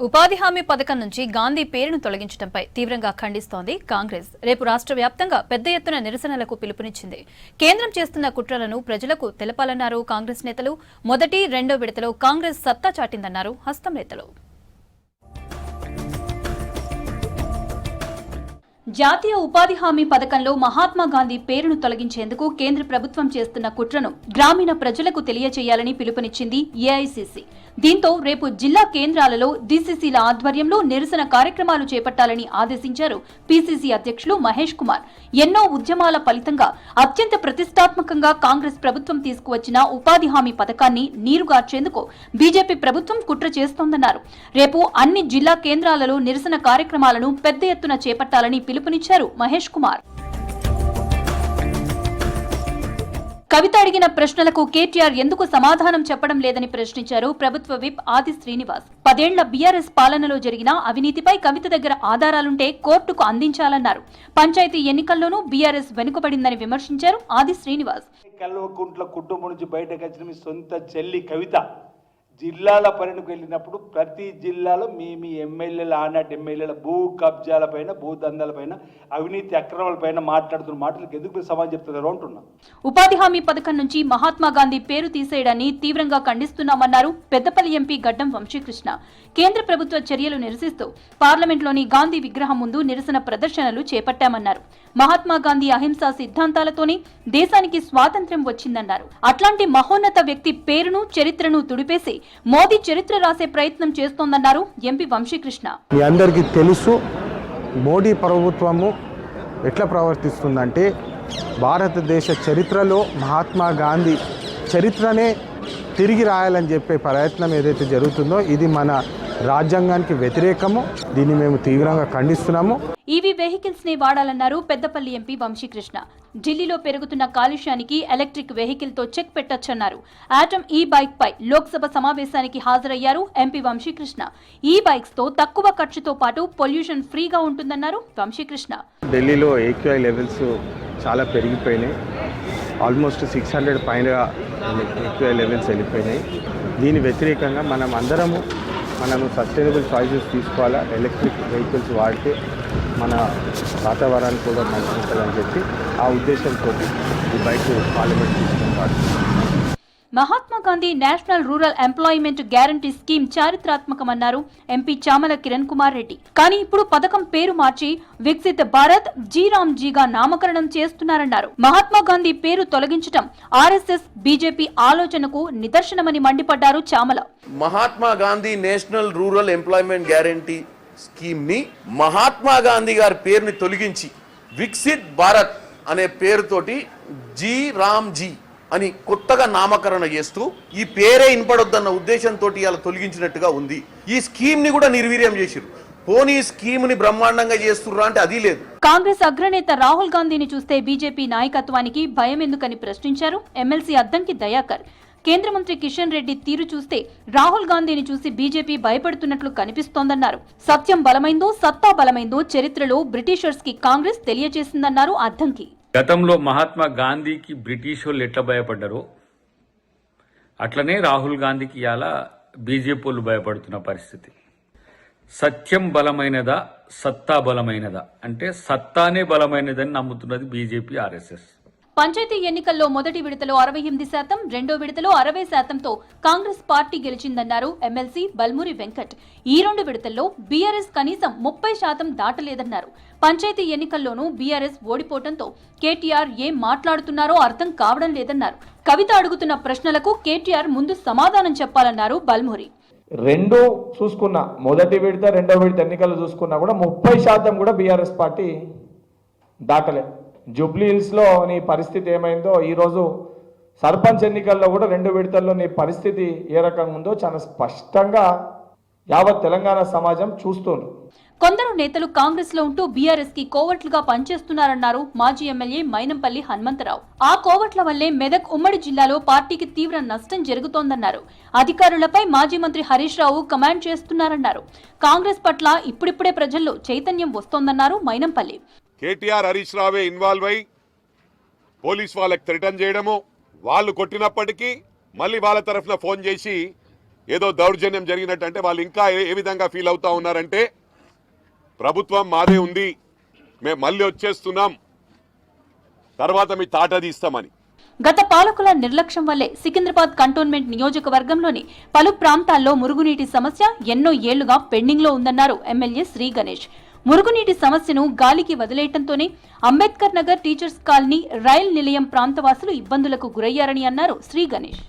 ఉపాధి హామీ పథకం నుంచి గాంధీ పేరును తొలగించడంపై తీవ్రంగా ఖండిస్తోంది కాంగ్రెస్. రేపు రాష్ట్ర వ్యాప్తంగా పెద్ద ఎత్తున నిరసనలకు పిలుపునిచ్చింది. కేంద్రం చేస్తున్న కుట్రలను ప్రజలకు తెలపాలన్నారు కాంగ్రెస్ నేతలు. మొదటి, రెండో విడతలో కాంగ్రెస్ సత్తా చాటిందన్నారు హస్తం నేతలు. జాతీయ ఉపాధి హామీ పథకంలో మహాత్మా గాంధీ పేరును తొలగించేందుకు కేంద్ర ప్రభుత్వం చేస్తున్న కుట్రను గ్రామీణ ప్రజలకు తెలియజేయాలని పిలుపునిచ్చింది ఏఐసీసీ. దీంతో రేపు జిల్లా కేంద్రాలలో డీసీసీల ఆధ్వర్యంలో నిరసన కార్యక్రమాలు చేపట్టాలని ఆదేశించారు పీసీసీ అధ్యక్షులు మహేష్ కుమార్. ఎన్నో ఉద్యమాల ఫలితంగా అత్యంత ప్రతిష్టాత్మకంగా కాంగ్రెస్ ప్రభుత్వం తీసుకువచ్చిన ఉపాధి హామీ పథకాన్ని నీరుగార్చేందుకు బీజేపీ ప్రభుత్వం కుట్ర చేస్తోందన్నారు. రేపు అన్ని జిల్లా కేంద్రాలలో నిరసన కార్యక్రమాలను పెద్ద ఎత్తున చేపట్టాలని పిలుపునిచ్చారు మహేష్ కుమార్. కవిత అడిగిన ప్రశ్నలకు కేటీఆర్ ఎందుకు సమాధానం చెప్పడం లేదని ప్రశ్నించారు ప్రభుత్వ విప్ ఆది శ్రీనివాస్. 10 ఏళ్ల బీఆర్ఎస్ పాలనలో జరిగిన అవినీతిపై కవిత దగ్గర ఆధారాలుంటే కోర్టుకు అందించాలన్నారు. పంచాయతీ ఎన్నికల్లోనూ బీఆర్ఎస్ వెనుకబడిందని విమర్శించారు ఆది శ్రీనివాస్. కల్వకుంట్ల కుటుంబం నుంచి బయటకు వచ్చిన మీ సొంత చెల్లి కవిత జిల్లాల పర్యటనకు వెళ్ళినప్పుడు ప్రతి జిల్లాలో మీ ఎమ్మెల్యేల ఆనాటి ఎమ్మెల్యేల భూ కబ్జాలపైన, భూ దందాలపైన, అవినీతి అక్రమాలపైన మాట్లాడుతున్న మాటలకు ఎందుకు సమాధానం చెప్తున్నారు అంటున్నా. ఉపాధి హామీ పథకం నుంచి మహాత్మా గాంధీ పేరు తీసేయడాన్ని తీవ్రంగా ఖండిస్తున్నామన్నారు పెద్దపల్లి ఎంపీ గడ్డం వంశీకృష్ణ. కేంద్ర ప్రభుత్వ చర్యలు నిరసిస్తూ పార్లమెంట్లోని గాంధీ విగ్రహం ముందు నిరసన ప్రదర్శనలు చేపట్టామన్నారు. మహాత్మా గాంధీ అహింసా సిద్ధాంతాలతోనే దేశానికి స్వాతంత్ర్యం వచ్చిందన్నారు. అట్లాంటి మహోన్నత వ్యక్తి పేరును, చరిత్రను తుడిపేసి మోదీ చరిత్ర రాసే ప్రయత్నం చేస్తోందన్నారు ఎంపీ వంశీకృష్ణ. మీ అందరికీ తెలుసు మోడీ ప్రభుత్వము ఎట్లా ప్రవర్తిస్తుందంటే భారతదేశ చరిత్రలో మహాత్మా గాంధీ చరిత్రనే తిరిగి రాయాలని చెప్పే ప్రయత్నం ఏదైతే జరుగుతుందో ఇది మన రాజ్యాంగానికి వ్యతిరేకము. దీన్ని మేము తీవ్రంగా ఖండిస్తున్నాము. ఈవీ వెహికల్స్ ని వాడాలన్నారు పెద్దపల్లి ఎంపీ వంశీకృష్ణ. ఢిల్లీలో పెరుగుతున్న కాలుష్యానికి ఎలక్ట్రిక్ వెహికల్ తో చెక్ పెట్టొచ్చన్నారు. ఆటమ్ ఈ బైక్ పై లోక్సభ సమావేశానికి హాజరయ్యారు ఎంపీ వంశీకృష్ణ. ఈ బైక్స్ తో తక్కువ ఖర్చుతో పాటు పొల్యూషన్ ఫ్రీగా ఉంటుందన్నారు వంశీకృష్ణ. ఢిల్లీలో ఏక్యూఐ లెవెల్స్ చాలా పెరిగిపోయినాయి. ఆల్మోస్ట్ 600 పైన ఏక్యూఐ లెవెల్స్ వెళ్ళిపోయినాయి. దీని వ్యతిరేకంగా మనము సస్టైనబుల్ చాయిసెస్ తీసుకోవాలా. ఎలక్ట్రిక్ వెహికల్స్ వాడితే మన వాతావరణానికి కూడా మంచి ఉంటుందని చెప్పి ఆ ఉద్దేశంతో ఈ బైక్ పార్లమెంట్ తీసుకుంటారు. Mahatma Gandhi national rural employment guarantee scheme చారిత్రాత్మకమన్నారు ఎంపీ చామల కిరణ్ కుమార్ రెడ్డి. కానీ ఇప్పుడు పథకం పేరు మార్చి వికసిత్ భారత్ జీరామ్జీగా నామకరణం చేస్తున్నారన్నారు. మహాత్మా గాంధీ పేరు తొలగించడం ఆర్ఎస్ఎస్, బీజేపీ ఆలోచనకు నిదర్శనమని మండిపడ్డారు Chamala. Mahatma Gandhi national rural employment guarantee scheme ని మహాత్మా గాంధీ గారి పేరుని తొలగించి వికసిత్ భారత్ అనే పేరుతోటి జీరామ్జీ అని కొత్తగా నామకరణ చేస్తూ ఈ పేరే ఇన్పడొద్దన్న ఉద్దేశంతో ఇలా తొలగించినట్టుగా ఉంది. ఈ స్కీమ్ ని కూడా నిర్వీర్యం చేసిరు. పోనీ స్కీమ్ ని బ్రహ్మాండంగా చేస్తుర్రా అంటే అది లేదు. కాంగ్రెస్ అగ్రనేత రాహుల్ గాంధీని చూస్తే బీజేపీ నాయకత్వానికి భయం ఎందుకని ప్రశ్నించారు ఎమ్మెల్సీ అద్దంకి దయాకర్. కేంద్ర మంత్రి కిషన్ రెడ్డి తీరు చూస్తే రాహుల్ గాంధీని చూసి బీజేపీ భయపడుతున్నట్లు కనిపిస్తోందన్నారు. సత్యం బలమైందో, సత్తా బలమైందో చరిత్రలో బ్రిటిషర్స్ కి కాంగ్రెస్ తెలియజేసిందన్నారు అద్దంకి. గతంలో మహాత్మా గాంధీకి బ్రిటిష్ వాళ్ళు ఎట్లా భయపడ్డారో అట్లనే రాహుల్ గాంధీకి ఇలా బీజేపీ వాళ్ళు భయపడుతున్న పరిస్థితి. సత్యం బలమైనదా, సత్తా బలమైనదా అంటే సత్తానే బలమైనదని నమ్ముతున్నది బీజేపీ, ఆర్ఎస్ఎస్. పంచాయతీ ఎన్నికల్లో మొదటి విడతలో 68%, రెండో విడతలో 60%తో కాంగ్రెస్ పార్టీ గెలిచిందన్నారు ఎమ్మెల్సీ బల్మూరి వెంకట్. ఈ 2 విడతల్లో బీఆర్ఎస్ కనీసం 30% దాటలేదన్నారు. పంచాయతీ ఎన్నికల్లోనూ బీఆర్ఎస్ ఓడిపోవడంతో కేటీఆర్ ఏం మాట్లాడుతున్నారో అర్థం కావడం లేదన్నారు. కవిత అడుగుతున్న ప్రశ్నలకు కేటీఆర్ ముందు సమాధానం చెప్పాలన్నారు బల్మూరి. రెండు చూసుకున్నా, మొదటి విడత, రెండో విడత ఎన్నికలు చూసుకున్నా కూడా 30% కూడా బీఆర్ఎస్ పార్టీ దాటలే. జూబ్లీ హిల్స్లో నీ పరిస్థితి ఏమైందో, ఈరోజు సర్పంచ్ ఎన్నికల్లో కూడా 2 విడతల్లో నీ పరిస్థితి ఏ రకంగా ఉందో చాలా స్పష్టంగా యావత్ తెలంగాణ సమాజం చూస్తుంది. కొందరు నేతలు కాంగ్రెస్ లో ఉంటూ బీఆర్ఎస్ కి కోవట్లుగా పనిచేస్తున్నారన్నారు మాజీ ఎమ్మెల్యే మైనంపల్లి హనుమంతరావు. ఆ కోవట్ల వల్లే మెదక్ ఉమ్మడి జిల్లాలో పార్టీకి తీవ్ర నష్టం జరుగుతోందన్నారు. అధికారులపై మాజీ మంత్రి హరీష్ రావు కమాండ్ చేస్తున్నారన్నారు. కాంగ్రెస్ పట్ల ఇప్పుడిప్పుడే ప్రజల్లో చైతన్యం వస్తోందన్నారు మైనంపల్లి. కేటీఆర్, హరీష్ రావే ఇన్వాల్వ్ అయి పోలీస్ వాళ్ళకి థ్రెటన్ చేయడము, వాళ్ళు కొట్టినప్పటికీ మళ్ళీ వాళ్ళ తరఫున ఫోన్ చేసి ఏదో దౌర్జన్యం జరిగినట్టు వాళ్ళు ఇంకా ఏ విధంగా ఫీల్ అవుతా ఉన్నారంటే ప్రభుత్వం మాదే ఉంది, మేము మళ్ళీ వచ్చేస్తున్నాం, తర్వాత మీ తాట తీస్తామని. గత పాలకుల నిర్లక్ష్యం వల్లే సికింద్రాబాద్ కంటోన్మెంట్ నియోజకవర్గంలోని పలు ప్రాంతాల్లో మురుగునీటి సమస్య ఎన్నో ఏళ్లుగా పెండింగ్ లో ఉందన్నారు ఎమ్మెల్యే శ్రీ గణేష్. మురుగునీటి సమస్యను గాలికి వదిలేయటంతోనే Ambedkar Nagar, teachers colony, rail Nilayam ప్రాంతవాసులు ఇబ్బందులకు గురయ్యారని అన్నారు శ్రీ గణేష్.